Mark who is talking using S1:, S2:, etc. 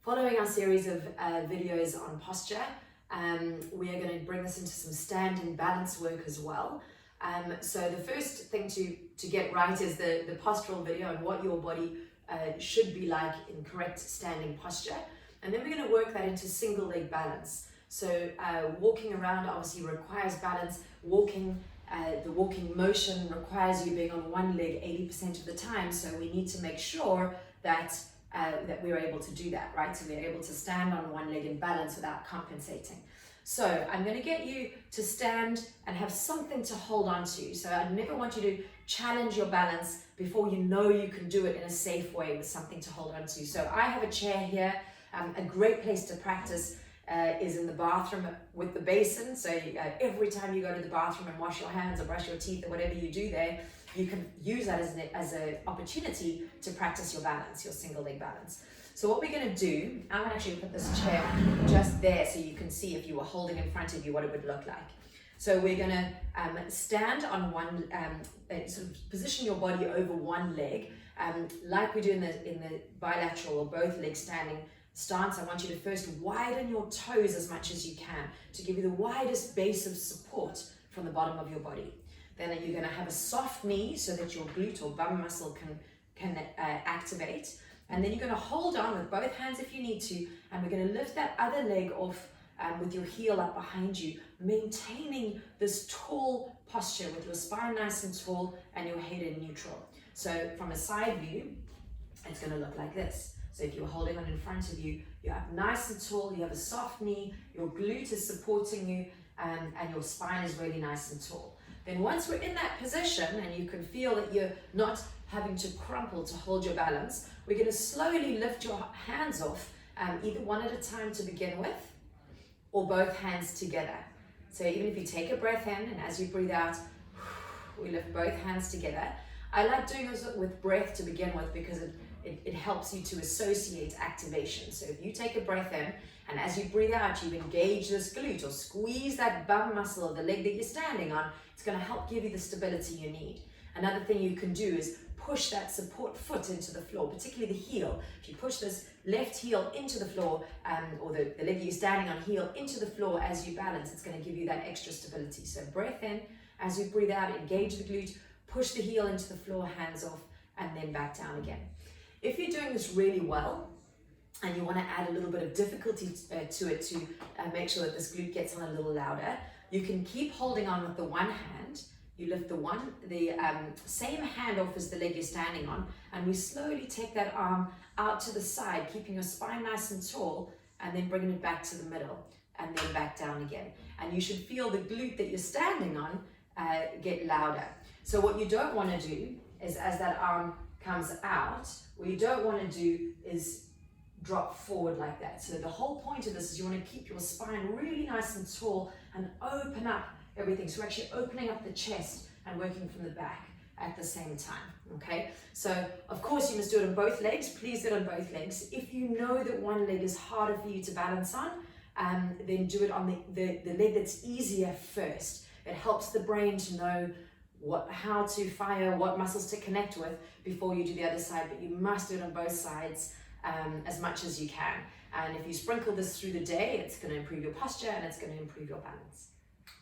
S1: Following our series of videos on posture, we are going to bring this into some standing balance work as well. So the first thing to get right is the postural video and what your body should be like in correct standing posture. And then we're going to work that into single leg balance. So walking around obviously requires balance. The walking motion requires you being on one leg 80% of the time. So we need to make sure that we're able to do that, right? So we're able to stand on one leg in balance without compensating. So I'm going to get you to stand and have something to hold on to. So I never want you to challenge your balance before you know you can do it in a safe way with something to hold on to. So I have a chair here. A great place to practice is in the bathroom with the basin. So every time you go to the bathroom and wash your hands or brush your teeth or whatever you do there, you can use that as an opportunity to practice your balance, your single leg balance. So what we're going to do, I'm going to actually put this chair just there so you can see if you were holding in front of you what it would look like. So we're going to stand on one, sort of position your body over one leg, like we do in the bilateral or both leg standing stance. I want you to first widen your toes as much as you can to give you the widest base of support from the bottom of your body. Then you're going to have a soft knee so that your glute or bum muscle can activate. And then you're going to hold on with both hands if you need to, and we're going to lift that other leg off with your heel up behind you, maintaining this tall posture with your spine nice and tall and your head in neutral. So from a side view, it's going to look like this. So if you're holding on in front of you, you're up nice and tall, you have a soft knee, your glute is supporting you, and your spine is really nice and tall. Then once we're in that position and you can feel that you're not having to crumple to hold your balance, we're going to slowly lift your hands off, either one at a time to begin with, or both hands together. So even if you take a breath in and as you breathe out, we lift both hands together. I like doing this with breath to begin with because it helps you to associate activation. So if you take a breath in and as you breathe out, you engage this glute or squeeze that bum muscle of the leg that you're standing on, it's going to help give you the stability you need. Another thing you can do is push that support foot into the floor, particularly the heel. If you push this left heel into the floor, or the leg that you're standing on heel into the floor as you balance, it's going to give you that extra stability. So breath in, as you breathe out, engage the glute, push the heel into the floor, hands off, and then back down again. If you're doing this really well, and you want to add a little bit of difficulty to it to make sure that this glute gets on a little louder, you can keep holding on with the one hand. You lift the same hand off as the leg you're standing on, and we slowly take that arm out to the side, keeping your spine nice and tall, and then bringing it back to the middle, and then back down again. And you should feel the glute that you're standing on get louder. So what you don't want to do is, as that arm comes out, what you don't want to do is drop forward like that. So the whole point of this is you want to keep your spine really nice and tall and open up everything. So we're actually opening up the chest and working from the back at the same time, okay? So of course you must do it on both legs. Please do it on both legs. If you know that one leg is harder for you to balance on, then do it on the leg that's easier first. It helps the brain to know how to fire, what muscles to connect with before you do the other side, but you must do it on both sides as much as you can. And if you sprinkle this through the day, it's going to improve your posture and it's going to improve your balance.